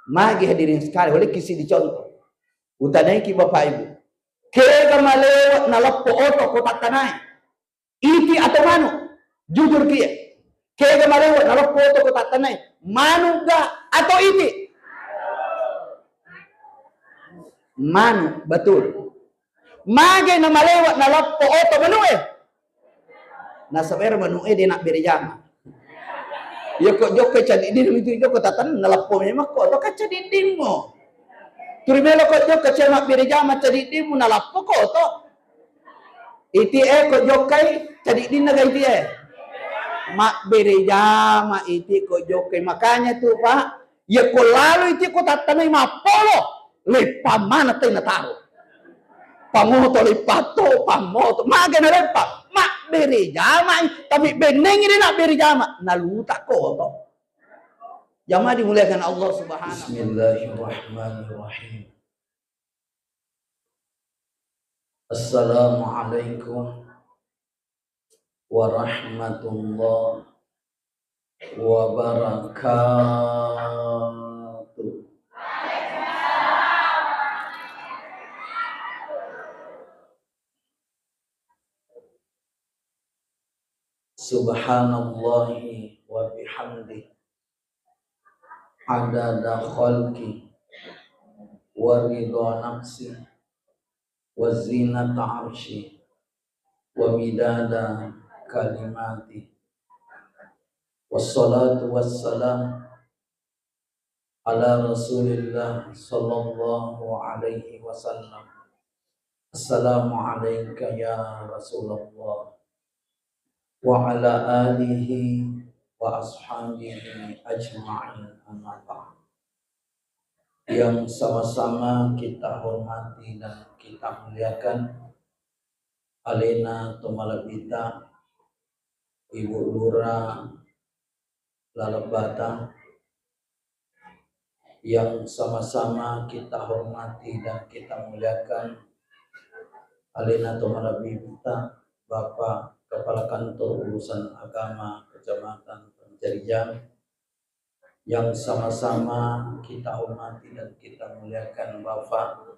Magi hadirin sekali, oleh kisi dicontoh. Utanai ki bapak ibu. Kega malewat na lappo oto ko tatanay. Iti atau manu? Jujur kia. Kega malewat na lappo oto ko tatanay. Manu ga atau iti? Manu, betul. Magi na malewat na lappo oto manu na saber manu dia nak berjama. Ya kok joko cadidin itu joko tatan na lappo memang kok to cadidin mo. Turimelo kok joko cema berjama cadidin mo na lappo ko to. Iti kok jokai cadidin na iti mak berjama iti kok jokai, makanya tuh Pak, ya kok lalu iti kok tatanay mapolo lepa mana tayo nataro pamoto lepato pamoto maga na lepa mak berjama tapi beneng ini nak berjama naluta ko to. Jamaah dimuliakan Allah Subhanahu. Bismillahirrahmanirrahim. Assalamualaikum warahmatullahi wabarakatuh. Subhanallahi wa bihamdi adada khalqi wa ridha nafsi wa zinata arshi wa midada kalimati. Wassalatu wassalam ala Rasulillah sallallahu alaihi wasallam. Assalamu alayka ya Rasulullah wa ala alihi wa ashabihi ajma'in, amma ba'd. Yang sama-sama kita hormati dan kita muliakan Alena Tomalabita, Ibu Lura Lalebata, yang sama-sama kita hormati dan kita muliakan Alena Tomalabita, Bapak Kepala Kantor Urusan Agama Kecamatan Pencarian, yang sama-sama kita hormati dan kita muliakan Bapak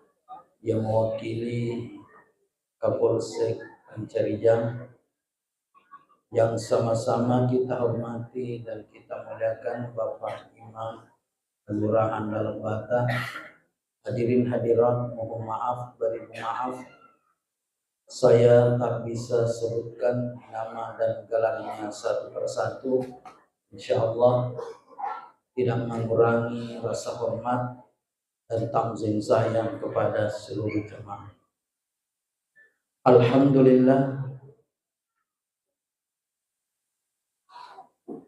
yang mewakili Kapolsek Pencarian, yang sama-sama kita hormati dan kita muliakan Bapak Imam Kelurahan Lalebata. Hadirin hadirat, mohon maaf, beribu maaf, saya tak bisa sebutkan nama dan gelarnya satu persatu. Insya Allah tidak mengurangi rasa hormat dan ta'zim saya kepada seluruh jemaah. Alhamdulillah,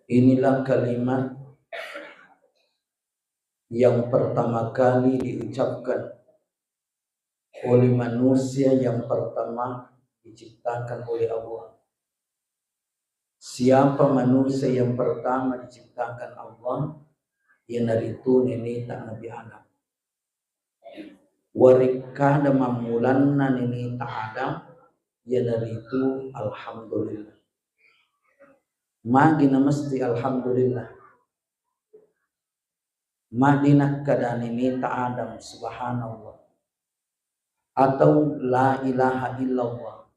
inilah kalimat yang pertama kali diucapkan oleh manusia yang pertama diciptakan oleh Allah. Siapa manusia yang pertama diciptakan Allah? Yang dari itu nenek tak Nabi Adam. Warikah dan mamulanna nenek tak Adam. Yang dari itu alhamdulillah. Magina mesti alhamdulillah. Madinah keadaan ini tak Adam, subhanallah, atau la ilaha illallah,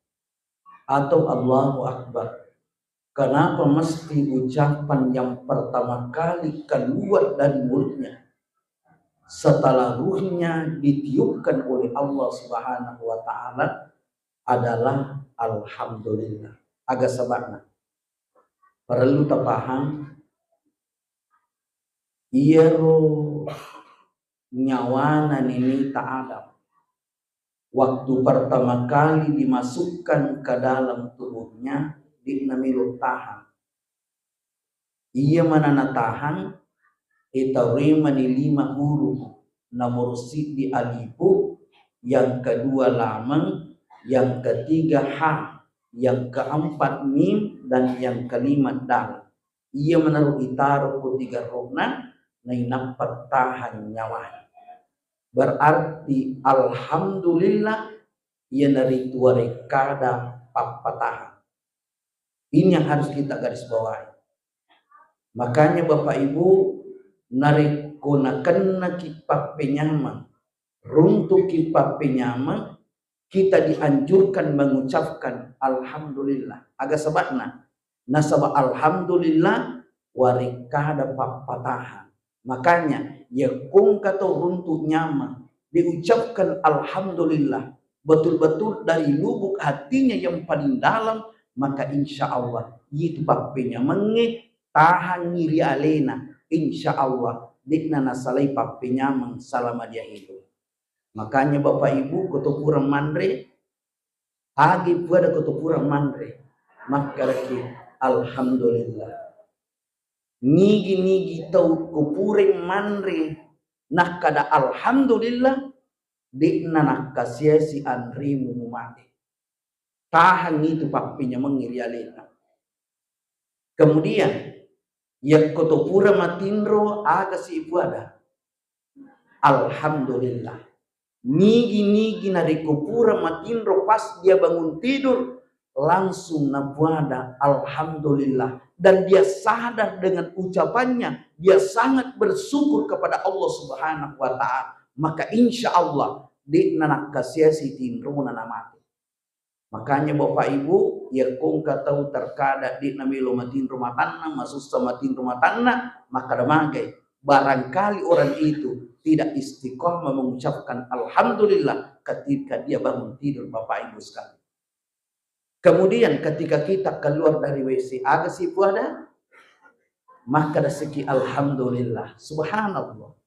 atau Allahu Akbar. Kenapa mesti ucapan yang pertama kali keluar dari mulutnya setelah ruhnya ditiupkan oleh Allah Subhanahu wa ta'ala adalah alhamdulillah? Agak sebabnya perlu terpaham. Iya roh nyawana ini tak ada. Waktu pertama kali dimasukkan ke dalam tubuhnya dinamilu tahan. Ia mana tahan itaurima ni 5 huruf. Nomor di alifu, yang kedua lameng, yang ketiga ha, yang keempat mim, dan yang kelima dal. Ia menaruh itaruh ketiga rukna nainap tahan nyawa. Berarti alhamdulillah ia dari tua rekada papatahan. Ini yang harus kita garis bawahi. Makanya Bapak Ibu narik kuna kena kipat penyama, runtuh kipat penyama, kita dianjurkan mengucapkan alhamdulillah. Agak sebabna, nasabah alhamdulillah warika dapat patahan. Makanya ya kung kata runtuh nyama diucapkan alhamdulillah betul-betul dari lubuk hatinya yang paling dalam, maka insya Allah itu papenya menge tahan ngiri alena, insya Allah dikna nasalai papenya meng salama dia hidup. Makanya Bapak Ibu kutupurang mandre agi pada kutupurang mandre maka lagi alhamdulillah nigi tau kupureng mandre nak kada alhamdulillah dikna nak kasiasi anrimu mumati tahan itu papinya mengiri alena. Kemudian yang kutupura matindro aga si ibu ada alhamdulillah nigi nari kupura matindro pas dia bangun tidur langsung nabuada alhamdulillah, dan dia sadar dengan ucapannya dia sangat bersyukur kepada Allah Subhanahu wa ta'ala, maka insya Allah di nanak kasiasi tindro nanamati. Makanya Bapak Ibu ya kung tahu terkadang di namilo matin rumah tanah masuk sama matin rumah tanah, maka damagai barangkali orang itu tidak istiqomah mengucapkan alhamdulillah ketika dia bangun tidur Bapak Ibu sekalian. Kemudian ketika kita keluar dari WC agak sipu ada, maka ada segi alhamdulillah, subhanallah.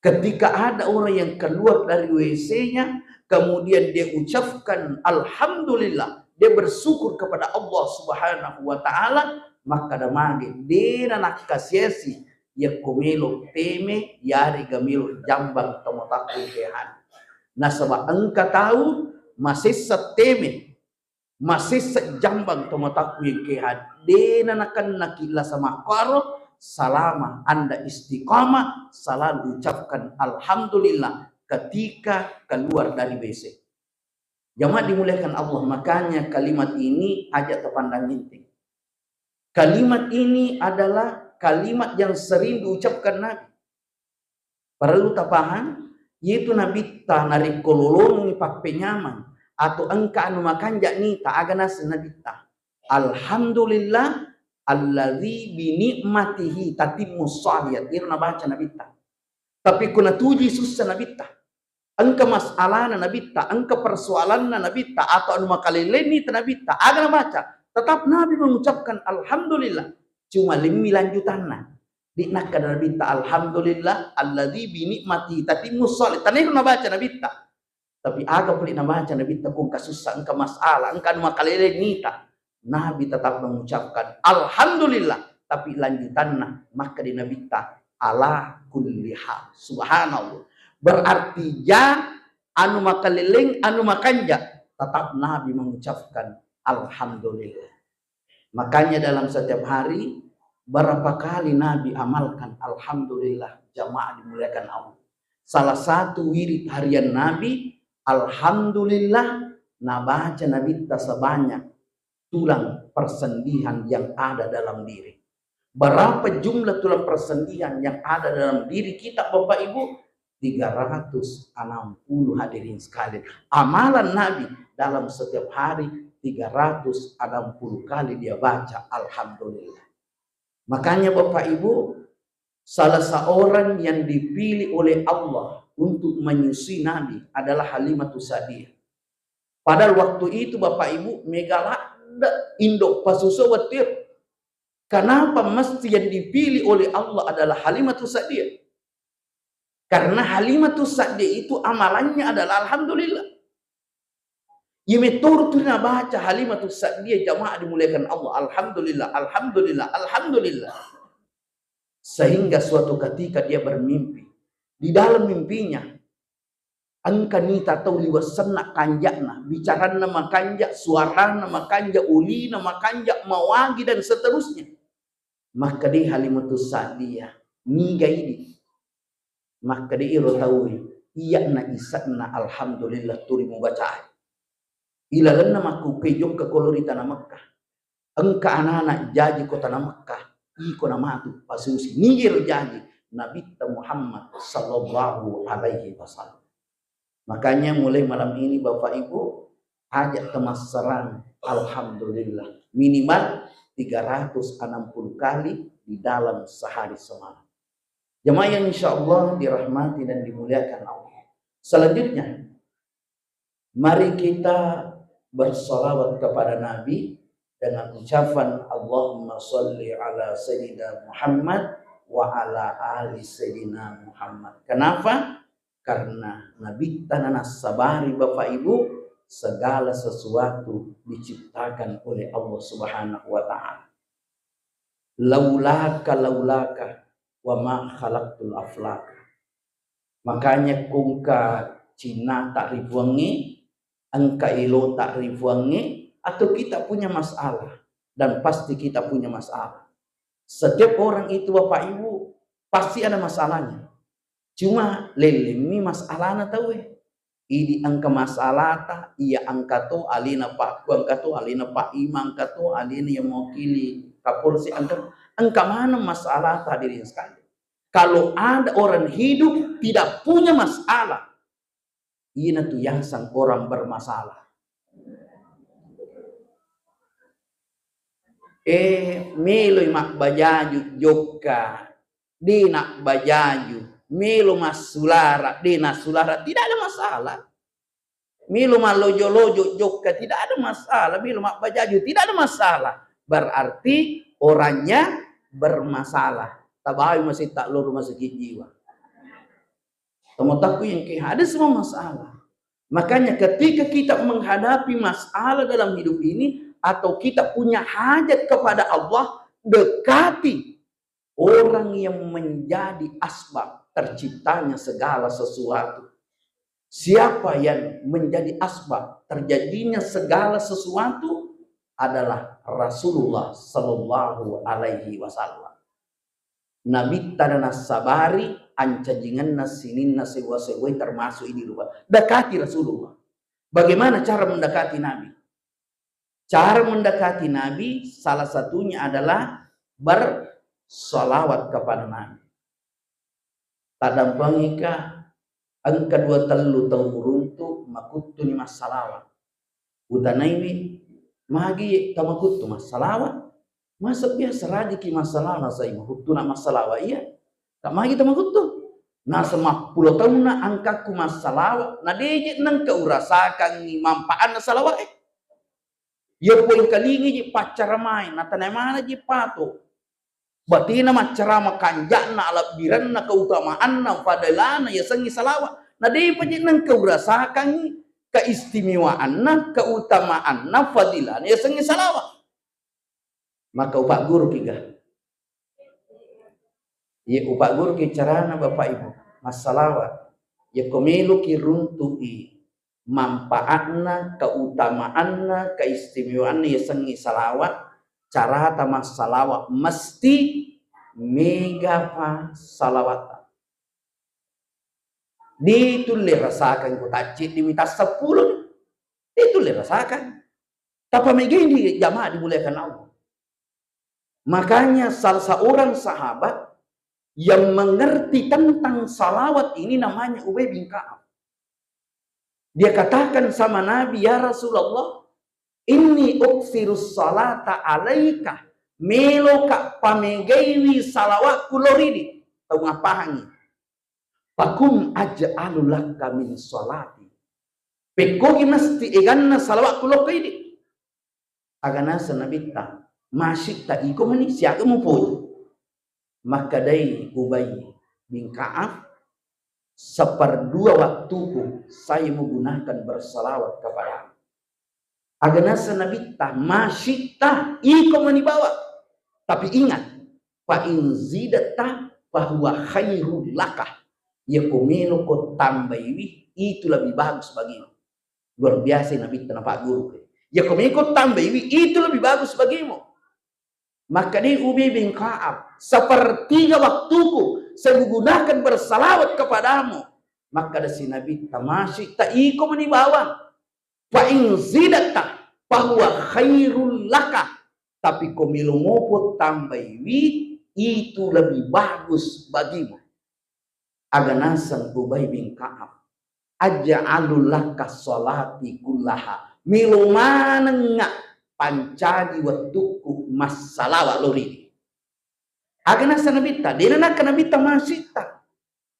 Ketika ada orang yang keluar dari WC-nya kemudian dia ucapkan alhamdulillah, dia bersyukur kepada Allah Subhanahu wa ta'ala, maka damage dia nak kasiasi ya kumelo teme yari gamilo jambang tomotaku kehan. Nah sebab engkau tahu masih seteme masih sejambang tomotaku yang kehan dia nakan nakila sama karo selama anda istiqamah selalu ucapkan alhamdulillah ketika keluar dari WC. Jamaah dimuliakan Allah, makanya kalimat ini aja terpandang inti. Kalimat ini adalah kalimat yang sering diucapkan Nabi. Perlu tapahan, yaitu Nabi ta narik kololong pak penyaman atau engka anu makan jakni ta aganas Nabi ta. Alhamdulillah alladzi bi ni'matihi tatimmu shalihat. Irna baca Nabi ta. Tapi kuna tuji susah Nabi ta. Engka masalah Nabi ta, engka persoalan Nabi ta atau anu makaleleni Nabi ta. Aga baca. Tetap Nabi mengucapkan alhamdulillah. Cuma limi lanjutanna. Diknak kada Nabi ta alhamdulillah alladzi bi ni'matihi tatimmu shalihat. Tanir na baca Nabi ta. Tapi aga pelik na baca Nabi ta kung kasusah engka masalah, engka anu makaleleni ta. Nabi tetap mengucapkan alhamdulillah, tapi lanjutannya maka di Nabi ta ala kulli hal. Subhanallah. Berarti ya anu makaleleng anu makanja tetap Nabi mengucapkan alhamdulillah. Makanya dalam setiap hari berapa kali Nabi amalkan alhamdulillah, jamaah dimuliakan Allah. Salah satu wirid harian Nabi alhamdulillah, nah baca Nabi ta sebanyak tulang persendihan yang ada dalam diri. Berapa jumlah tulang persendihan yang ada dalam diri kita Bapak Ibu? 360 hadirin sekalian. Amalan Nabi dalam setiap hari 360 kali dia baca alhamdulillah. Makanya Bapak Ibu, salah seorang yang dipilih oleh Allah untuk menyusui Nabi adalah Halimatus Sa'diyah. Padahal waktu itu Bapak Ibu megala indok pasuso watir. Kenapa mesti yang dipilih oleh Allah adalah Halimatus Sa'diyah? Karena Halimatus Sa'diyah itu amalannya adalah alhamdulillah. Yeme turutnya baca Halimatus Sa'diyah, jamaah dimuliakan Allah, alhamdulillah, alhamdulillah, alhamdulillah. Sehingga suatu ketika dia bermimpi. Di dalam mimpinya angka nita tahu liwas senak kanjakna, bicara nama kanjak, suara nama kanjak, uli nama kanjak, mawagi dan seterusnya. Maka di Halimatus Sa'diyah niga ini, maka di iro tahu iya na isakna alhamdulillah turi membaca. Ilalan nama ku pejok ke kolorita na Makkah. Engka anak-anak jadi kota na Makkah, iko na matu pasusi nigir jadi. Nabi Muhammad sallallahu alaihi wasallam. Makanya mulai malam ini Bapak Ibu ajak kemasaran, alhamdulillah minimal 360 kali di dalam sehari semalam. Jemaah yang insya Allah dirahmati dan dimuliakan Allah. Selanjutnya, mari kita bersalawat kepada Nabi dengan ucapan Allahumma sholli ala Sayyidina Muhammad wa ala ali Sayyidina Muhammad. Kenapa? Karena Nabi tanah sabari Bapak Ibu, segala sesuatu diciptakan oleh Allah Subhanahu wa Ta'ala. Laulaka wa ma khalaqtul aflaka. Makanya kungka Cina tak ribuangi, angka ilo tak ribuangi, atau kita punya masalah, dan pasti kita punya masalah. Setiap orang itu Bapak Ibu pasti ada masalahnya. Cuma lelemi masalahnya tahu ini angka masalah ta iya angka to alina pak ku angka to alina pak imam angka to alina yang mewakili kapolsi angka mana masalah hadirin sekalian. Kalau ada orang hidup tidak punya masalah, ini tuh yang sang orang bermasalah. Melo mak bajaju joka dinak bajaju milo mas sulara dina sulara tidak ada masalah. Milo malojo-lojo joka tidak ada masalah. Milo mak bajaju tidak ada masalah. Berarti orangnya bermasalah. Tabawi masih tak luru masih jiwa. Temotaku yang ada semua masalah. Makanya ketika kita menghadapi masalah dalam hidup ini, atau kita punya hajat kepada Allah, dekati orang yang menjadi asbab terciptanya segala sesuatu. Siapa yang menjadi asbab terjadinya segala sesuatu adalah Rasulullah Sallallahu Alaihi Wasallam. Nabi tanah sabari ancajingan nasinin nasewa-sewa termasuk ini lupa. Dekati Rasulullah. Bagaimana cara mendekati Nabi? Cara mendekati Nabi salah satunya adalah bersolawat kepada Nabi. Tadang pangika angka dua telu tawuruntu makutu ni masalawat. Utanaimi magi tamakutu masalawat. Masa biasa raja ki masalah na saya mahutu na masalah iya. Tak magi tamakutu. Na sama pulau tahun na angkaku masalah. Na deje nang keurasakan ni manfaat na salawat Ya poin kalingi ji pacar main na tanay mana ji pato. Batina macarama kanjana ala biranna keutamaan na fadalana ya sangi salawat. Na deje pa nang keurasakan keistimewaan na keutamaan na fadilan ya sangi salawat. Maka upak guru kiga. Ya upak guru ki carana Bapak Ibu masalawat. Ya komelu ki runtui manfaatna, keutamaanna, keistimewaanna ya sengi salawat. Cara tama salawat mesti megapa salawat. Ditulis rasakan ku tacit diminta 10. Ditulis rasakan. Tapi megini jamaah dimuliakan Allah. Makanya salah seorang sahabat yang mengerti tentang salawat ini namanya Ubay bin Ka'ab. Dia katakan sama Nabi, ya Rasulullah, inni uksirus salata alaika meloka pamegaiwi salawat kuloridi. Tahu ngapahangi? Pakum aja'alu laka min salati. Pekogi mesti eganna salawat kuloridi. Agana sanabita. Masih tak iko mani siapa mau pun. Maka dari Ubay bin Ka'ab, 1/2 waktuku saya menggunakan bersalawat kepada aganasa Nabi ta masih tak iko mani bawa. Tapi ingat, fa in zidata bahwa khairul laka. Ya komelo ko tambahi itu lebih bagus bagimu. Luar biasa Nabi tanah Pak Guru. Ya komelo ko tambahi itu lebih bagus bagimu. Maka dia Ubay bin Ka'ab, 1/3 waktuku saya menggunakan bersalawat kepadamu. Maka dari si Nabi tamasyi ta'iko menibawang. Fa'in zidata bahwa khairul laka. Tapi komilu ngopo tambahi itu lebih bagus bagimu. Aganasan Ubay bin Ka'ab, aja'alul laka sholati kullaha milumana pancadi waktuku masalawa lori. Aganasan nabita, dina nak nabita masita.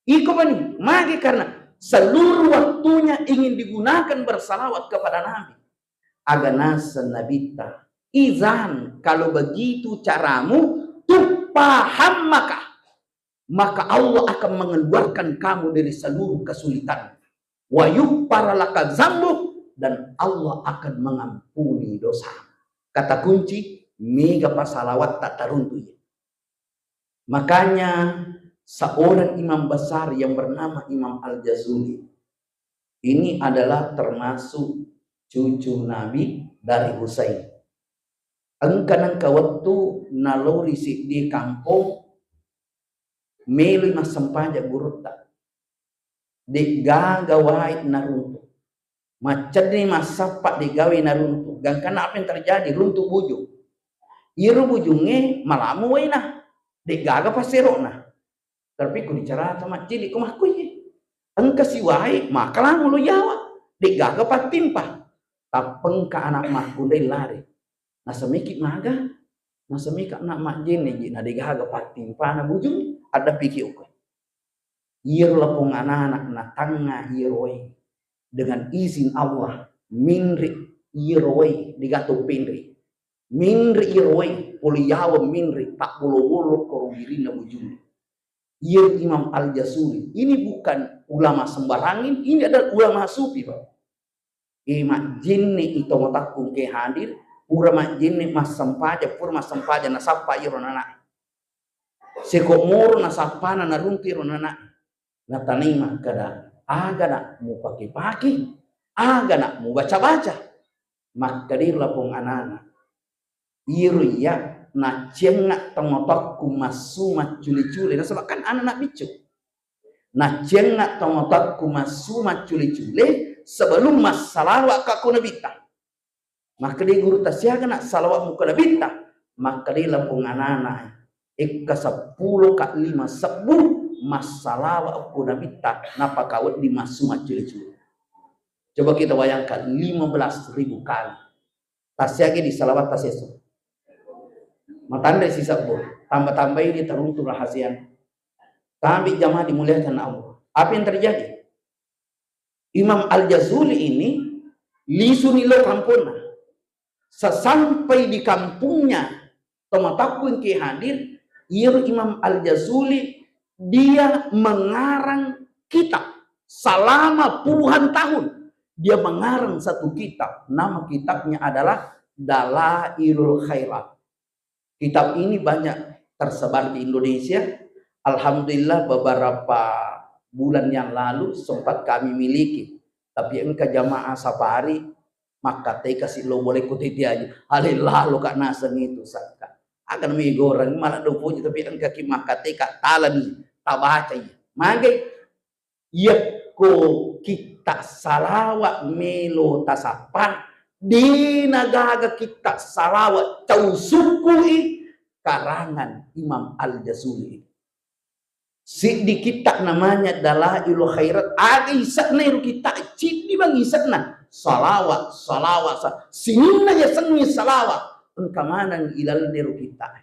Iko bani, magi karena seluruh waktunya ingin digunakan bersalawat kepada Nabi. Aganasan nabita, izan kalau begitu caramu tupaham maka Allah akan mengeluarkan kamu dari seluruh kesulitan. Wa yughfar laka dzambuk, dan Allah akan mengampuni dosa. Kata kunci mega pasalawat tak taruntuh. Makanya seorang imam besar yang bernama Imam Al-Jazuli ini adalah termasuk cucu Nabi dari Husain. Engkanang waktu nalori di kampung meli masampaja gurutta di gagawai naruntu macam ni masapak di gawe naruntu gangkana apa yang terjadi runtuh bujung iru bujungnya malamu waina di gaga pasirona tapi ku bicara sama cili ku makui engka si wai makalah mulu yawa di gaga patimpa tapeng ka anak mahku dai lari nasamikit maga nasamika anak mak jene na di gaga patimpa na bujung ada pikir ukai. Ia lapung anak-anak na tanga iroi dengan izin Allah minri iroi digato pinri minri iroi poliyawa minri tak bolo-bolo korogiri na bujuni. Ia Imam Al-Jazuli ini bukan ulama sembarangin, ini adalah ulama sufi Pak. Mak jinni itu matakung ke hadir pura mak jinni mas sampaja pura mas sampaja na sapa ironana sekomor na sapana na runtir na tanima kada aga nak mu paki-paki aga nak mu baca-baca maka dir lapong anana iru ya na cenga tomotok kumasuma culi-culi na sebabkan anak bicu na cenga tomotok kumasuma culi-culi sebelum mas salawat ka kunabita maka di guru tasyaga nak salawat mu kunabita maka dir lapong anana ika 10 ka 5 sebuh masalah aku nabita napa kawat di masuma curi-curi. Coba kita bayangkan 15.000 kali. Tasyagi di salawat tasyesu. Matanda sisa bu. Tambah-tambah ini teruntur rahasia. Kami jamaah dimuliakan Allah. Apa yang terjadi? Imam Al-Jazuli ini lisunilo kampungnya. Sesampai di kampungnya tomatakun ke hadir Imam Al-Jazuli dia mengarang kitab selama puluhan tahun. Dia mengarang satu kitab. Nama kitabnya adalah Dalailul Khairat. Kitab ini banyak tersebar di Indonesia. Alhamdulillah beberapa bulan yang lalu sempat kami miliki. Tapi engkau jamaah safari maka kasih lo boleh kutiti aja. Alillah lo kak nasen itu sakka. Akan mi goreng malah do puji tapi engka ki makate ka talan tabaca ya mage ya ko kita salawat melo tasapa di nagaga kita salawat tausukui karangan Imam Al-Jazuli si di kitab namanya Dalailul Khairat ada isakna iru kita cidi bang isakna salawat sinina ya senni salawat engkamanan ilal neru kita.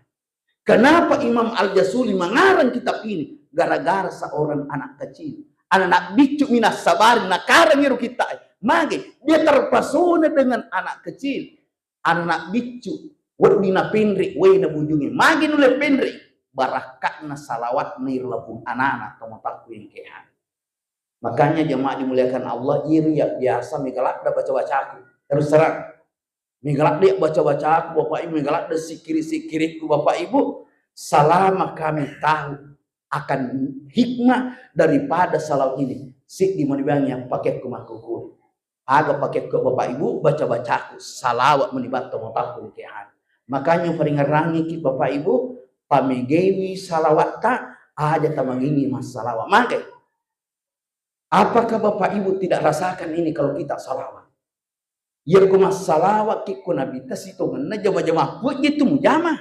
Kenapa Imam Al-Jazuli mengarang kitab ini? Gara-gara seorang anak kecil, anak bicu minas sabar nakarang neru kita. Mage dia terpesona dengan anak kecil, anak bicu wadina pendri wena bujungi. Mage nule pendri barakatna salawat neru lapun anak-anak tomotaku yang kehan. Makanya jemaah dimuliakan Allah iri ya biasa migalak da baca-baca aku. Terus terang menggalak dia baca-baca aku Bapak Ibu, menggalak dia sikiri-sikiriku Bapak Ibu, selama kami tahu akan hikmah daripada salawat ini. Sik di manibangnya pakai kumakuku. Aga pakai ke Bapak Ibu baca-baca aku salawat menibat tomotaku kehan. Makanya peringarangi ki Bapak Ibu pamegewi salawat tak aja tamangini mas salawat. Maka apakah Bapak Ibu tidak rasakan ini kalau kita salawat? Ya kuma salawat ki kuna bita situ ngena jama-jama buat gitu mujama.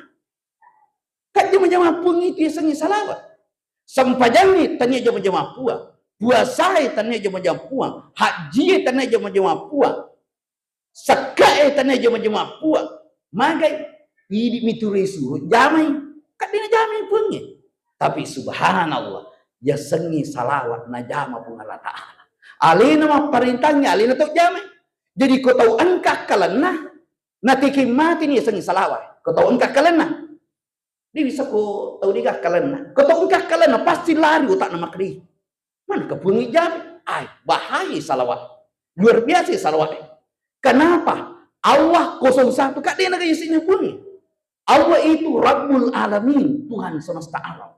Kat jama-jama pun itu sengi salawat. Sampajani tanya jama-jama puang. Puasai tanya jama-jama puang. Haji tanya jama-jama puang. Sakai tanya jama-jama puang. Magai hidup mituri suruh jamai. Kat dina jamai puangnya. Tapi subhanallah, ya sengi salawat na jama pun Allah Ta'ala. Alina mah perintahnya, alina tok jamai. Jadi kau tahu engkak kalena, nanti mati nih sengi salawat. Kau tahu engkak kalena. Dia bisa kau tahu dia kalena. Kau tahu engkak kalena pasti lari utak nama kri. Mana kepungi jamai? Ay, bahaya salawat. Luar biasa salawat. Kenapa? Allah 01 kak dia nak isinya bunyi. Allah itu Rabbul Alamin, Tuhan semesta alam.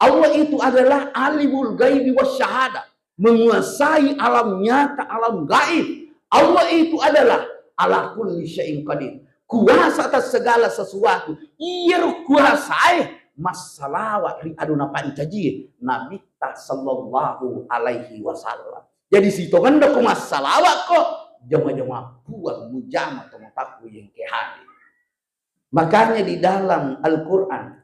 Allah itu adalah alimul ghaibi wasyahada, menguasai alam nyata, alam gaib. Allah itu adalah ala kulli syai'in qadir, kuasa atas segala sesuatu. Ia kuasai masalawat ri aduna pancaji Nabi sallallahu alaihi wasallam. Jadi situ kan dak masalawat kok jama-jama buat mujama temataku yang kehadi. Makanya di dalam Al-Quran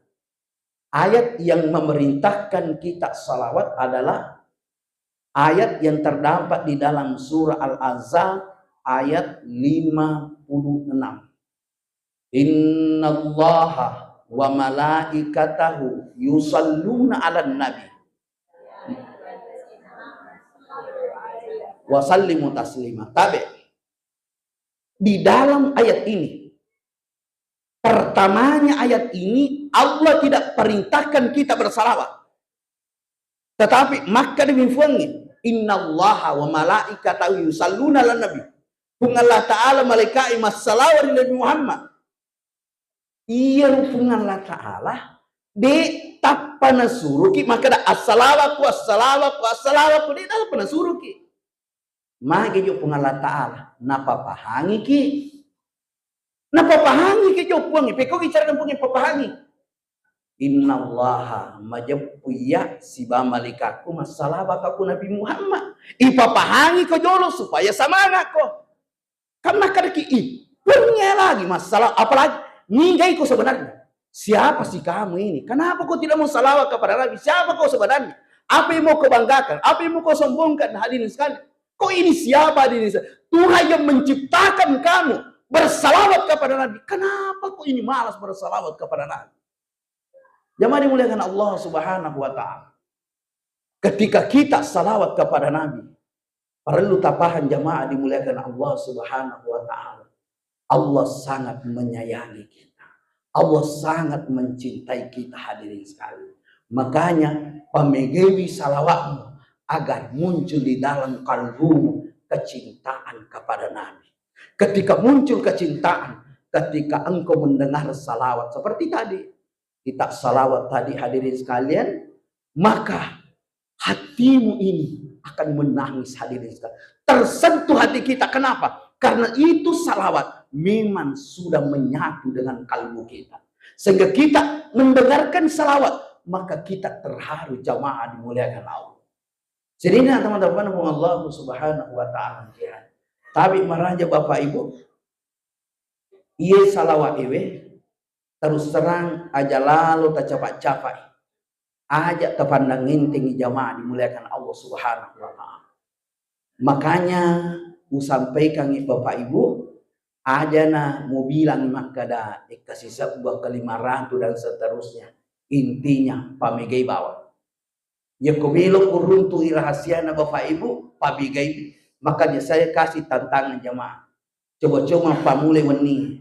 ayat yang memerintahkan kita salawat adalah ayat yang terdapat di dalam surah Al-Ahzab ayat 56. Innallaha wa malaikatahu yusalluna 'alan nabi wa sallimu taslima. Tabe. Di dalam ayat ini, pertamanya ayat ini Allah tidak perintahkan kita bersalawat. Tetapi maka demikian, innallaha wa malaikatahu yusalluna 'alan nabi. Pun Allah Ta'ala malaikat masalawat Nabi Muhammad. Iya pun Allah Ta'ala de tapana suruki maka da assalawatu assalawatu assalawatu de da tapana suruki. Magi jo pun Allah Ta'ala napa pahangi ki. Napa pahangi ki jo puangi peko bicara pun pahangi. Innallaha majappuya siba malikaku masalawat aku Nabi Muhammad. Ipa pahangi ko jolo supaya semangat ko. Karena kadaki punya lagi masalah apalagi ninggai ko sebenarnya. Siapa sih kamu ini? Kenapa kau tidak mau salawat kepada Nabi? Siapa kau sebenarnya? Apa yang mau kau banggakan? Apa yang mau kau sombongkan hadirin sekalian? Kau ini siapa hadirin sekalian? Tuhan yang menciptakan kamu bersalawat kepada Nabi. Kenapa kau ini malas bersalawat kepada Nabi? Jamaah dimuliakan Allah Subhanahu wa Ta'ala. Ketika kita salawat kepada Nabi, perlu tapahan jamaah dimuliakan Allah Subhanahu wa Ta'ala. Allah sangat menyayangi kita. Allah sangat mencintai kita hadirin sekalian. Makanya pamegewi salawatmu agar muncul di dalam kalbumu kecintaan kepada Nabi. Ketika muncul kecintaan, ketika engkau mendengar salawat seperti tadi, kita salawat tadi hadirin sekalian, maka hatimu ini akan menangis hadirin sekalian. Tersentuh hati kita. Kenapa? Karena itu salawat memang sudah menyatu dengan kalbu kita. Sehingga kita mendengarkan salawat, maka kita terharu jamaah dimuliakan Allah. Jadi ini teman-teman Allah Subhanahu wa Ta'ala. Tapi maraja Bapak Ibu, iya salawat iwe terus terang aja lalu tak capai-capai. Aja terpandangin tinggi jamaah dimuliakan Allah Subhanahu wa Ta'ala. Makanya sampaikan Bapak Ibu, aja na mau bilang makada kasih sebuah kelima rantu dan seterusnya. Intinya pamigai bawah. Ya kebelo kuruntu rahasia na Bapak Ibu pamigai. Makanya saya kasih tantangan jamaah. Coba-coba pamule weni.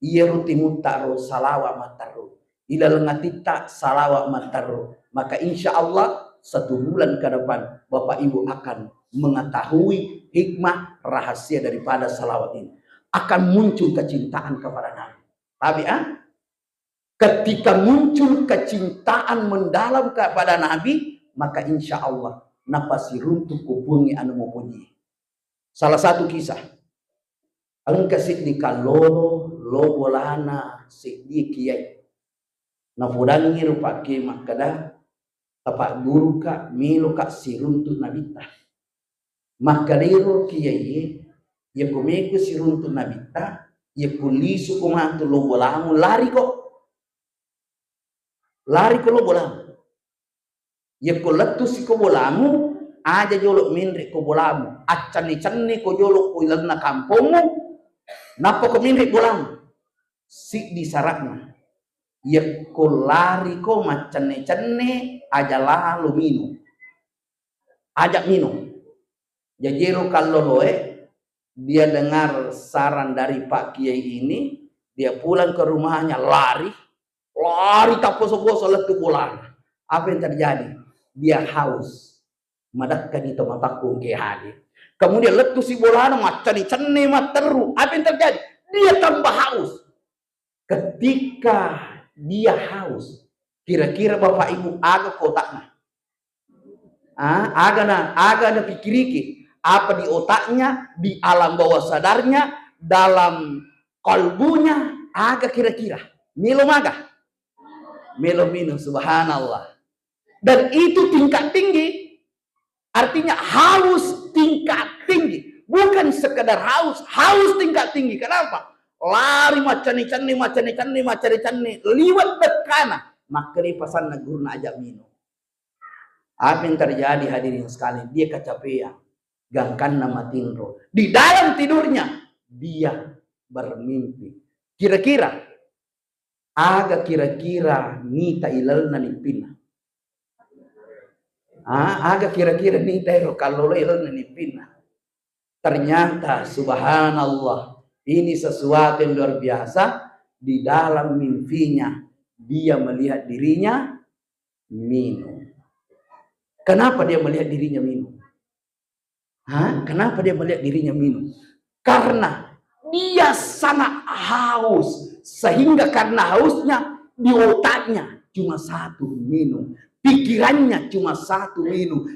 Iya ruti mutaro salawat mataru. Ila lengatita salawat mataru. Maka insya Allah 1 bulan ke depan Bapak Ibu akan mengetahui hikmah rahasia daripada salawat ini. Akan muncul kecintaan kepada Nabi. Tapi ketika muncul kecintaan mendalam kepada Nabi, maka insya Allah napasi runtuh kupungi anu mupunyi. Salah satu kisah. Ang kasih di kalolo lobolana si kiai. Nafudangi rupake makada tapak guru ka milo ka si runtuh nabita. Makaliro kiai ya kumeko si runtuh nabita ya kulisu kumantu lobolangu lari kok. lari ko lo bolamu. Ya ko letus ko bolamu, aja jolok minrik ko bolamu. Acani-cani ko jolok ko ilan na kampungmu, napa ko minrik bolamu. Si di sarakna. Ya ko lari ko macane-cane aja lalu minum. Ajak minum. Ya jero kalau loe dia dengar saran dari Pak Kiai ini, dia pulang ke rumahnya lari tak poso-poso letu bola. Apa yang terjadi? Dia haus. Madakkan itu mataku ke hadi. Kemudian letu si bola macani-cani materu. Apa yang terjadi? Dia tambah haus. Ketika dia haus, kira-kira Bapak Ibu aga kotaknya. Aga na pikiriki apa di otaknya, di alam bawah sadarnya, dalam kalbunya, aga kira-kira minum aga, minum subhanallah. Dan itu tingkat tinggi, artinya haus tingkat tinggi, bukan sekedar haus tingkat tinggi. Kenapa? Lari macani-cani liwat bekana, makanya pasan guruna ajak minum. Apa yang terjadi hadirin sekalian? Dia kecapean, gangkan nama tinro. Di dalam tidurnya dia bermimpi. Kira-kira nita ilalna nipina. Aga kira-kira nita kalau ilalna nipina. Ternyata subhanallah, ini sesuatu yang luar biasa. Di dalam mimpinya dia melihat dirinya minum. Kenapa dia melihat dirinya minum? Kenapa dia melihat dirinya minum? Karena dia sangat haus. Sehingga karena hausnya, di otaknya cuma satu minum. Pikirannya cuma satu minum.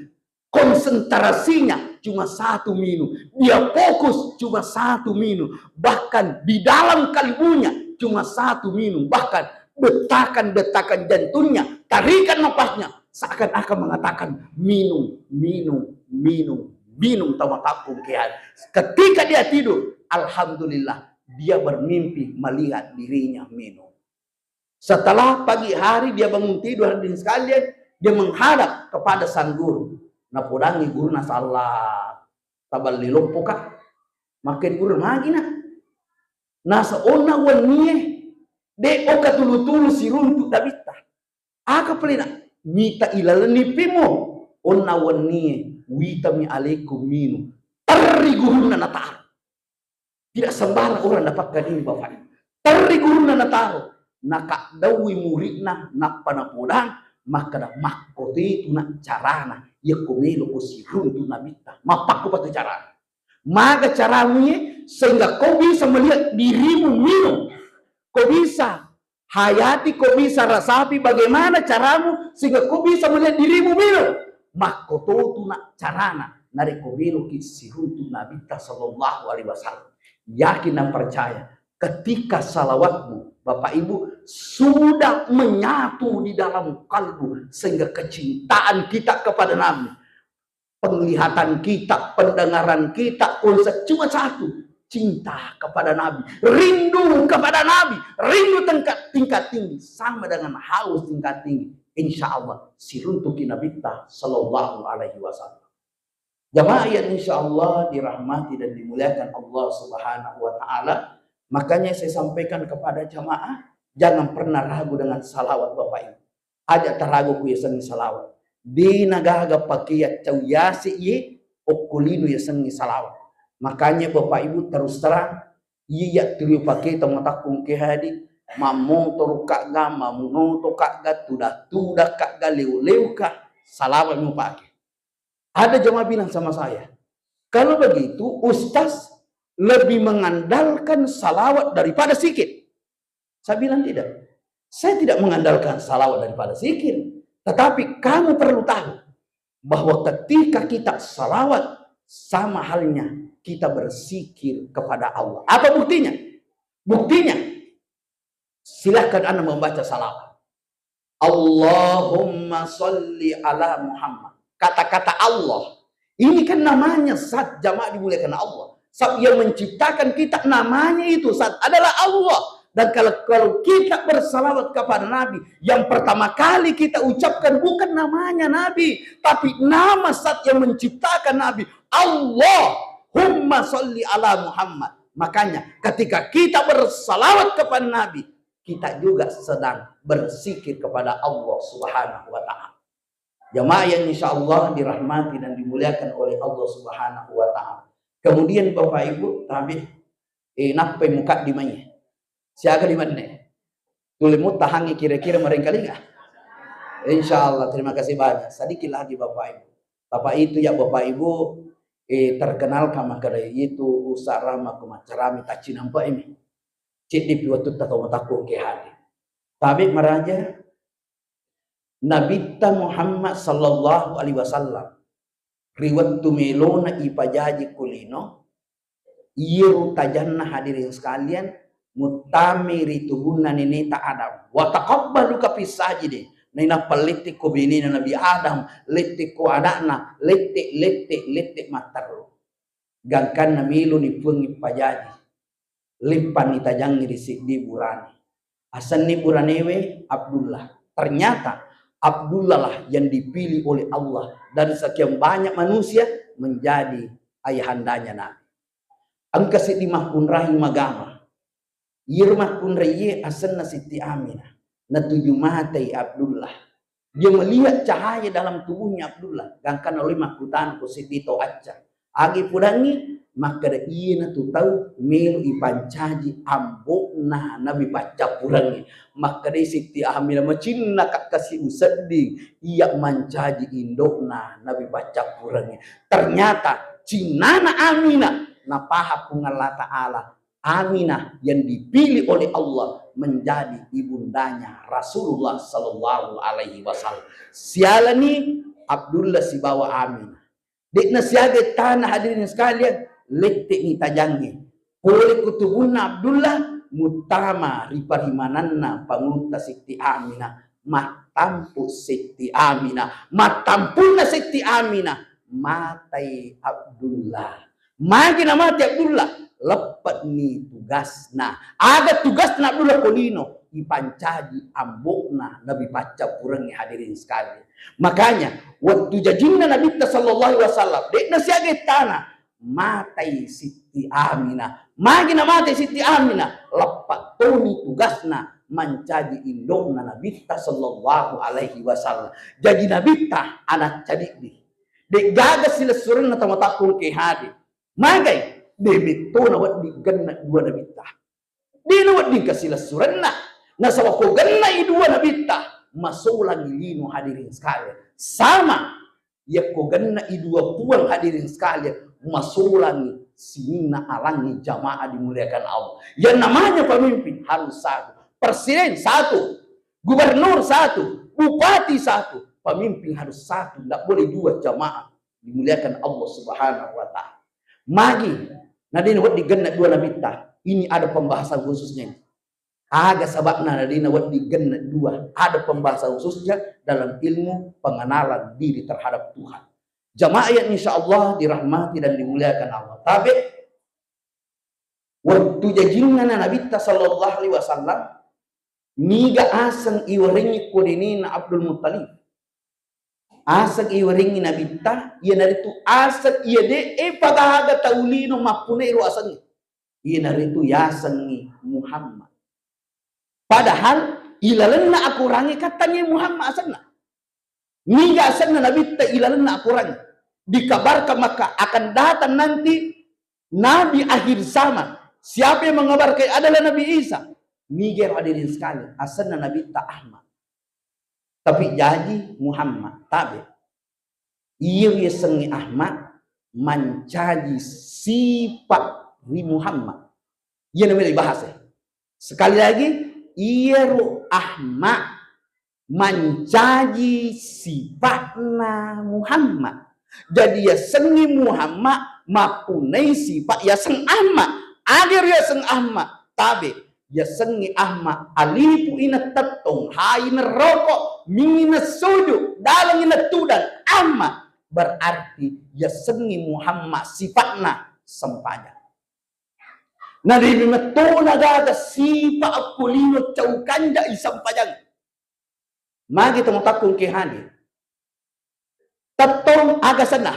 Konsentrasinya cuma satu minum. Dia fokus cuma satu minum. Bahkan di dalam kalbunya cuma satu minum. Bahkan detakan-detakan jantungnya, tarikan napasnya, seakan-akan mengatakan minum. Tahu ketika dia tidur, alhamdulillah dia bermimpi melihat dirinya minum. Setelah pagi hari dia bangun tidur, hadirin sekalian, dia menghadap kepada sang guru. Napodangi guru nasalah tabali lompoka, makin guru lagi nasa ona wanie de oka tulu-tulu si runtu dabita. Aka pelina mita ilalani pimo onna wanie wita mi alaikum minum. Tari guruna nataro. Tidak sembarang orang dapatkan ini Bapak. Tari guruna nataro. Naka dawi muridna napana podang maka dah makoti itu nak carana ya komelo usirun tu nabita mapak ko patu carana. Maka caranya sehingga kau bisa melihat dirimu minum. Kau bisa hayati, kau bisa rasapi bagaimana caramu sehingga kau bisa melihat dirimu minum. Makoto tu nak carana nari kau bilu kisirun tu nabita sallallahu alaihi wasallam. Yakin dan percaya ketika salawatmu Bapak Ibu sudah menyatu di dalam kalbu sehingga kecintaan kita kepada Nabi, penglihatan kita, pendengaran kita, konsep cuma satu, cinta kepada Nabi, rindu kepada Nabi, rindu tingkat tinggi sama dengan haus tingkat tinggi. Insya Allah siruntuki nabita sallallahu alaihi wasallam. Jamaah yang insya Allah dirahmati dan dimuliakan Allah subhanahu wa ta'ala. Makanya saya sampaikan kepada jamaah, jangan pernah ragu dengan salawat Bapak Ibu. Ada teragu ku yasengi salawat. Di nagaga pakiat cawyasi ye okulinu yasengi salawat. Makanya Bapak Ibu terus terang, iya tulu pakai tomatakung kehadi, mamong torukak ga, mamong tokak ga, tudah kak ga, leu kak, salawat mu pakai. Ada jemaah bilang sama saya, kalau begitu Ustaz lebih mengandalkan salawat daripada zikir. Saya bilang tidak. Saya tidak mengandalkan salawat daripada zikir. Tetapi kamu perlu tahu bahwa ketika kita salawat sama halnya kita berzikir kepada Allah. Apa buktinya? Buktinya silahkan Anda membaca salawat. Allahumma sholli ala Muhammad. Kata-kata Allah. Ini kan namanya saat jamaah dimuliakan Allah. Saat yang menciptakan kita namanya itu saat adalah Allah. Dan kalau kita bersalawat kepada Nabi, yang pertama kali kita ucapkan bukan namanya Nabi, tapi nama zat yang menciptakan Nabi. Allahumma sholli ala Muhammad. Makanya ketika kita bersalawat kepada Nabi, kita juga sedang berzikir kepada Allah Subhanahu wa Ta'ala. Jamaah yang insya Allah dirahmati dan dimuliakan oleh Allah Subhanahu wa Ta'ala. Kemudian Bapak Ibu, tapi napai muka di mana? Siaga di mana? Tulimu tahangi kira-kira merengkali enggak? Insya Allah, terima kasih banyak. Sedikit lagi Bapak Ibu. Bapak itu ya Bapak Ibu terkenal kama kare itu usara makumacarami taci nampak ini. Cik di piwatu tahu mataku ke hadi. Tapi maraja Nabi Muhammad sallallahu alaihi wasallam riwat tumelona ipajaji kulino iru tajanna hadirin sekalian mutamiri tuhunna nini ta Adam wa taqabbalu ka fisajidi nina paliti ko binina Nabi Adam letik ko adana letik mataru gangkan namilu ni pungi pajaji limpan ni tajangi di burani asan ni buranewe Abdullah. Ternyata Abdullah lah yang dipilih oleh Allah dari sekian banyak manusia menjadi ayahandanya Nabi. Angka sedimah pun rahim agama. Yirmah pun rayi asanna Siti Aminah. Natuju matai Abdullah. Dia melihat cahaya dalam tubuhnya Abdullah. Gangkan oleh makutan ko Siti to acca. Agi pudangi maka iya na tu tahu melu ipancaji ambok na Nabi baca purangi. Maka dari Siti Aminah macinna kak kasih useding ia mancaji indok na Nabi baca purangi. Ternyata cinana Aminah napaha pungallah Ta'ala Aminah yang dipilih oleh Allah menjadi ibundanya Rasulullah sallallahu alaihi wasallam. Sialani Abdullah si bawa Aminah. Dek nasiaga tanah hadirin sekalian, letik ni tajangi. Oleh kutubunna Abdullah mutama riparimananna panguluta Siti Aminah. Matampu Siti Aminah. Matampuna Siti Aminah. Matai Abdullah. Magina mati Abdullah. Lepat ni tugasna. Ada tugasna Abdullah kolino. Ipancaji ambokna Nabi baca purangi hadirin sekalian. Makanya waktu jajinna Nabi sallallahu alaihi wasallam dek nasiage tanah matai Siti Aminah. Magina matai Siti Aminah lepat tuni tugasna mancaji indongna Nabi sallallahu alaihi wasallam. Jadi Nabi anak cadik di. Dek gagas sila surun na tamatakul ke hadi. Magai debito na wat di ganna dua Nabi ta. Di na wat di kasila surun na. Nasa wako ganna idua Nabi ta. Masulang ilino hadirin sekalian. Sama ya ko ganna idua puang hadirin sekalian. Masulang sinina alangi jamaah dimuliakan Allah. Yang namanya pemimpin harus satu. Presiden satu. Gubernur satu. Bupati satu. Pemimpin harus satu. Tidak boleh dua jamaah dimuliakan Allah Subhanahu wa Ta'ala. Magi nadine wat digenna dua Nabi ta. Ini ada pembahasan khususnya. Aga sababna nadina wat digenna dua. Ada pembahasan khususnya dalam ilmu pengenalan diri terhadap Tuhan. Jamaah yang insya Allah dirahmati dan dimuliakan Allah. Tapi waktu jajinna Nabi sallallahu alaihi wasallam niga asang iwaringi kodinina Abdul Muttalib. Asang iwaringi Nabi ta ia naritu asang ia de pagahaga taulino mapunero asang. Ia naritu yasangi Muhammad. Padahal ilalanna akurangi katanya Muhammad asana. Niga asana Nabi ta ilalanna akurangi. Dikabarkan maka akan datang nanti Nabi akhir zaman. Siapa yang mengabarkan adalah Nabi Isa. Niger hadirin sekalian. Asana Nabi ta Ahmad. Tapi jadi Muhammad. Tapi ia yasangi Ahmad mencaji sifat di Muhammad. Ia namanya dibahas. Sekali lagi. Iru Ahmad mencaji sifatna Muhammad. Jadi ya sengi Muhammad mapunai sifat ya seng Ahmad. Agar ya seng Ahmad. Tapi ya sengi Ahmad alipu ina tetong haina rokok mingina sujud dalam ina tudan Ahmad. Berarti ya sengi Muhammad sifatna sempanya. Narimeto nagaga sipa akulino caukanja isang pajang. Magi tumutakong kihani. Tatong agasan na.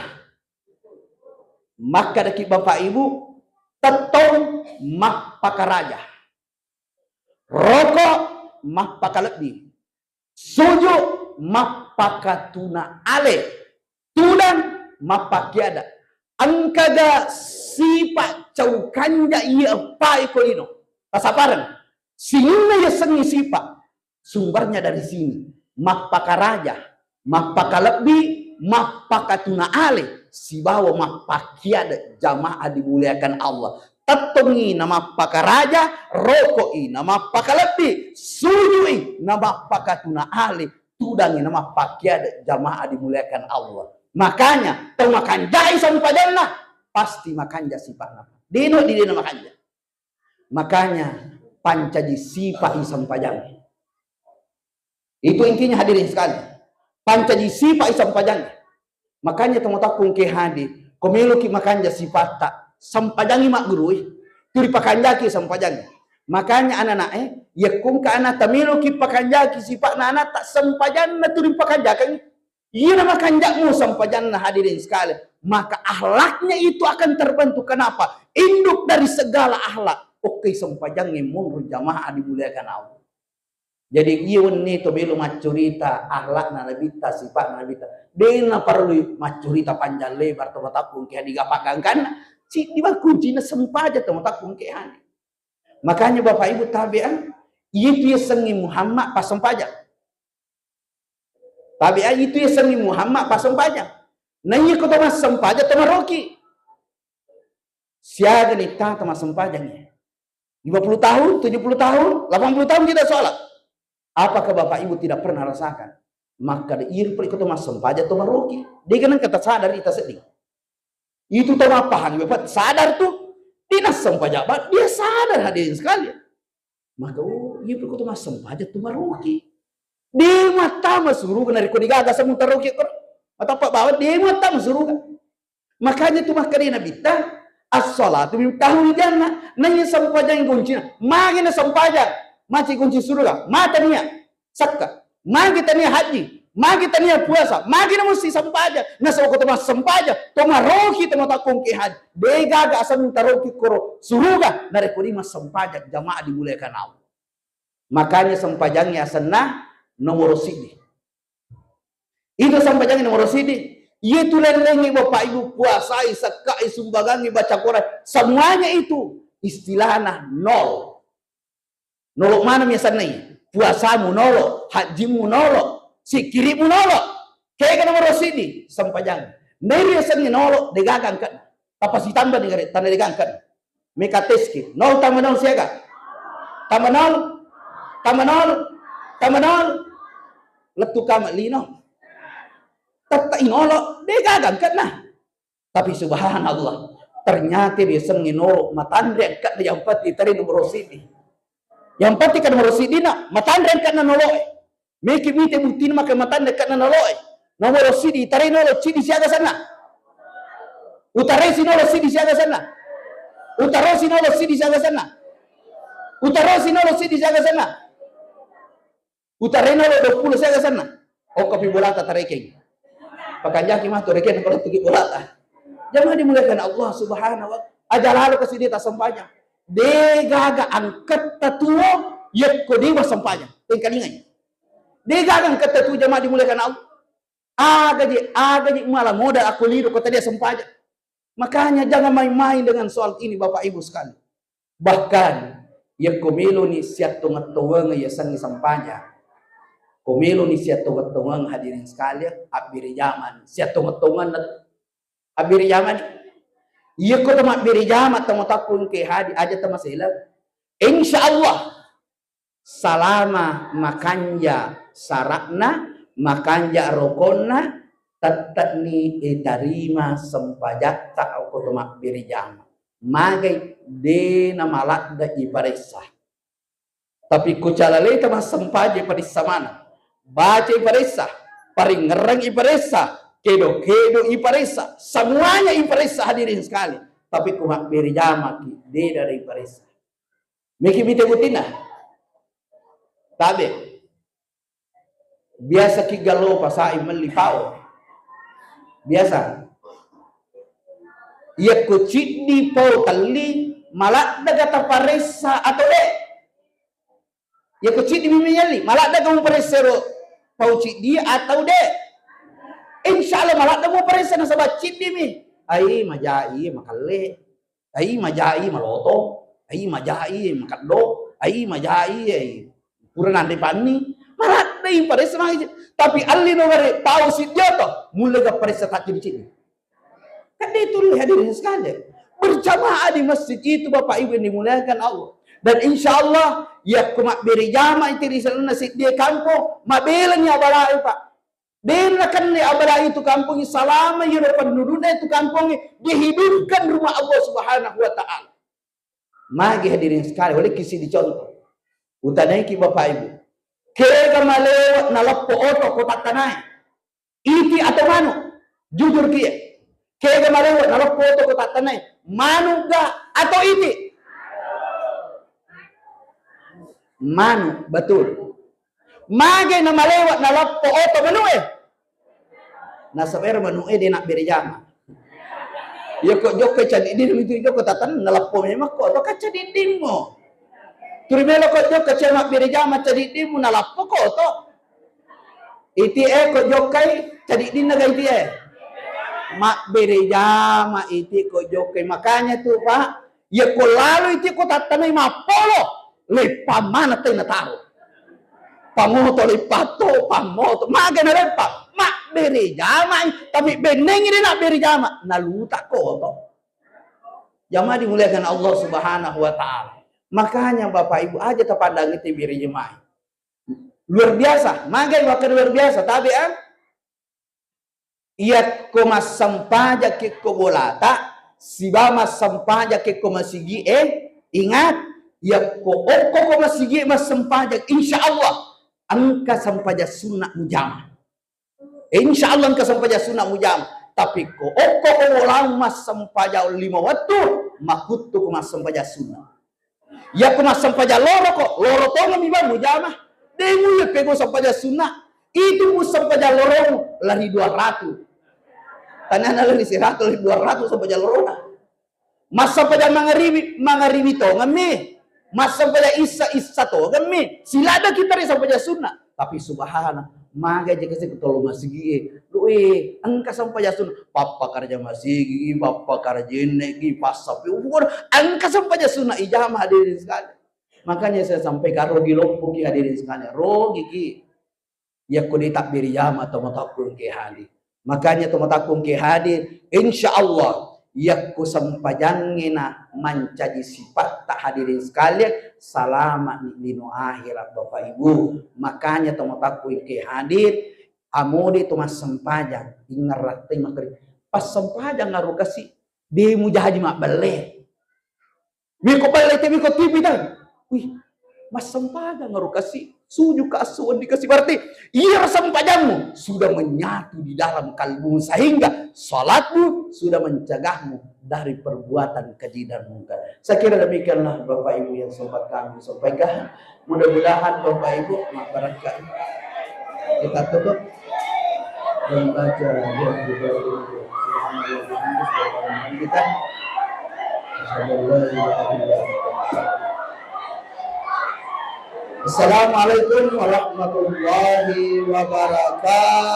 Maka daki bapak ibu, tatong mapakaraja. Rokok mapakalebih. Suju mapakatuna ale. Tulang mapakiada. Angkaga sipa caukanja iya pai kolino. Kasaparan. Singina ya sengi sipa. Sumbernya dari sini. Mapakaraja. Mapakalebi. Mapakatuna ale. Si bawa mapakiada jamaah dimuliakan Allah. Tatungi nama pakaraja. Rokoi nama pakalebi. Sujui nama pakatuna ale. Tudangi nama pakiada jamaah dimuliakan Allah. Makanya tong makan jai sampajanna pasti makan jasi panah. Dino di dino makan jai. Makanya pancaji sipai sampajang. Itu intinya hadirin sekali. Pancaji sipai sampajang. Makanya tong takung ke hadi. Komelo ki makan jasi pata sampajangi mak gurui. Turi pakanjaki sampajang. Makanya anak-anak ya kung ka anak tamilo ki pakanjaki sipak na anak tak sampajan na turi pakanjakan. Iya nama kanjakmu sampajan hadirin sekali. Maka ahlaknya itu akan terbentuk. Kenapa? Induk dari segala ahlak. Oke sampajangnya mundur jamaah dimuliakan Allah. Jadi iun ni to belu macurita ahlak na nabita sifat na nabita. Dena perlu macurita panjang lebar to matapung ke digapagangkan. Si di ba kunci na sampaja to matapung ke hani. Makanya Bapak Ibu tabi'an itu ya sengi Muhammad pas sampajang. Tabi'an itu ya sengi Muhammad pas sampajang. Nah iya kota mas sampajang to maroki. Siaga nih ta mas sampajangnya. 50 tahun, 70 tahun, 80 tahun kita sholat. Apakah Bapak Ibu tidak pernah rasakan? Maka iya ikut mas sampajang to maroki. Dia kan kata sadar kita sedih. Itu to mapahan Bapak sadar tuh. Dinas sampajabat dia sadar hadirin sekalian. Maka iya ikut mas sampajang to maroki. Di mata masurugan dari kodigaga sa mutaroki ko. Matapak bawat di mata masurugan. Makanya tu makarina bita as-salatu min tahul jannah. Nanya sampajang kuncina. Magi na sampajang. Maci kunci surga. Mata niya. Sakka. Magi tania haji. Magi tania puasa. Magi na mesti sampajang. Nasa ko mas sampajang. Tomaroki tamatakong ki haji. Degaga sa mutaroki ko surga. Dari kodima sampajang jamaah dimuliakan Allah. Makanya sampajangnya asanna nomor sidi. Itu sampajang nomor sidi. Itu lengengi Bapak Ibu puasai, sekai, sumbagangi, baca Quran. Semuanya itu istilahnya nol. Nolok mana misalnya? Puasamu nolo, hajimu nolo, sikirimu nolo. Kayak nomor sidi sampajang. Neri misalnya nolo degagan kan. Apa si tambah dengan tanda degagan kan? Mekateski. Nol tambah nol siaga. Tambah nol. Tambah nol. Tambah nol. Letu kamat lino. Tata inolo, degagan kan nah. Tapi subhanallah, ternyata dia senginolo matandre kan yang pati tadi nomor sidi. Yang pati kan nomor sidi na matandre kan na noloy. Meki mite butin maka matandre kan na noloy. Nomor sidi tari nolo sidi siaga sana. Utaresi nolo sidi siaga sana. Utarosi nolo sidi siaga sana. Utarosi nolo sidi siaga sana. Utareno lo 20 siaga sana. O kopi bolata tarekeng. Pakanjaki mah to reken kalau tuki bolata. Jamaah dimuliakan Allah Subhanahu wa taala. Ajar halu kasih dia sampanya. Degaga angkat tatuo yet ko dewa sampanya. Tengkalingan. Degaga angkat tatuo jamaah dimuliakan Allah. Agaji malah modal aku liru kata dia sampanya. Makanya jangan main-main dengan soal ini Bapak Ibu sekali. Bahkan ya komelo ni siat tungat-tungang ya sangi sampanya. Komelo ni siya tungat-tungang hadirin sekalian, abiri zaman. Siya tungat-tungan na abiri zaman. Iya ko tamat abiri zaman tamatakun ke hadi aja tamasila. Insyaallah salama makanja sarakna, makanja rokonna, tatani edarima sempajata ako tamat abiri zaman. Magay de na malakda iparesa. Tapi kucalale tamas sempaje parisa mana? Baca iparesa, paling ngerang iparesa, kedo iparesa, semuanya iparesa hadirin sekali. tapi kumak beri jama ki de dari paresa. Miki bite butina. Tabe. Biasa ki galo pasai melipao. Biasa. Ia kucit di pau tali malak daga taparesa atau de. Ia kucit di miminyali malak daga mu paresero pau cit dia atau de. Insyaallah malak daga mu paresa na sabat cit di mi. Ai majai makalle. Ai majai maloto. Ai majai makaddo. Ai majai ai pura nande panni. Malak dai paresa mah. Tapi alli no bare pau cit dia to mulai ga paresa tak cit. Kan itu hadirin sekalian. Berjamaah di masjid itu Bapak Ibu yang dimuliakan Allah. Dan insya Allah ya kumak beri jama itu di sana nasi dia kampung mabelan ya abalai Pak. Dia kan di abalai itu kampung selama ya penduduknya itu kampung dihidupkan rumah Allah Subhanahu wa taala. Magi hadirin sekalian oleh kisi dicontoh. Utanai ki Bapak Ibu. Kega malewat nalappo oto kotak tanai. Iti atau manu? Jujur kia. Kega malewat nalappo oto kotak tanai. Manu ga atau iti? Manu, betul. Mage na malewat na lappo oto manue. Nasa pero manue di nak beri jama. Yoko joko cadidin itu joko tatan na lappo me mako to cadidin mo. Turimelo ko joko cemak beri jama cadidin mo na lappo ko to. Iti ko jokai cadidin na iti mak beri jama iti ko jokai makanya tuh Pak. Ya ko lalu iti ko tatanay mapolo. Lepa mana tayo nataro? Pamoto lepato, pamoto. Maga na lepa. Mak beri jama. Tapi beneng ini nak beri jama. Naluta ko to. Jama dimuliakan Allah Subhanahu wa taala. Makanya Bapak Ibu aja terpandang itu beri jemaah. Luar biasa. Maga bahkan luar biasa. Tapi iya ko masampaja ke ko bolata. Siba masampaja ke ko masigi ingat. Ya ko masigi mas sempajak insyaallah angka sampaja sunnah mujamah. Insyaallah angka sampaja sunnah mujamah. Tapi ko ulang mas sampaja 5 waktu makut ko mas sampaja sunnah. Ya ko mas sampaja loro to ngamiba mujamah. Demu ya pego sampaja sunnah. Itu mu sampaja loro lari 200. Tanana lari 100 lari 200 sampaja loro. Mas sampaja mangaribi to ngami. Mas sampaja isa to gami silada kita ri sampaja sunnah tapi subhanallah maga jika se tolo masigi luwe angka sampaja sunnah papa karja masigi papa karja negi pasapi ukur angka sampaja sunnah ijamah hadirin sekalian. Makanya saya sampaikan rogi lompo ki hadirin sekalian rogi ki ya kudi takbir jama atau matakun ke hadir. Makanya to matakun ke hadir insyaallah yakku sampajangina mancaji sifat tak hadirin sekalian selamat dino akhirat Bapak Ibu. Makanya tomotaku ke hadir amudi tumas sempajang ingat makri pas sempajang ngaruh kasih di mujahaji mak bale miko bale te miko tipi dan wih mas sempajang ngaruh kasih suju keasuhan dikasih berarti iya sempajangmu sudah menyatu di dalam kalbumu sehingga salatmu sudah mencegahmu dari perbuatan keji dan mungkar. Saya kira demikianlah Bapak Ibu yang sempat kami sampaikan. Mudah-mudahan Bapak Ibu barangkali kita tutup dan baca kita. Assalamualaikum warahmatullahi wabarakatuh.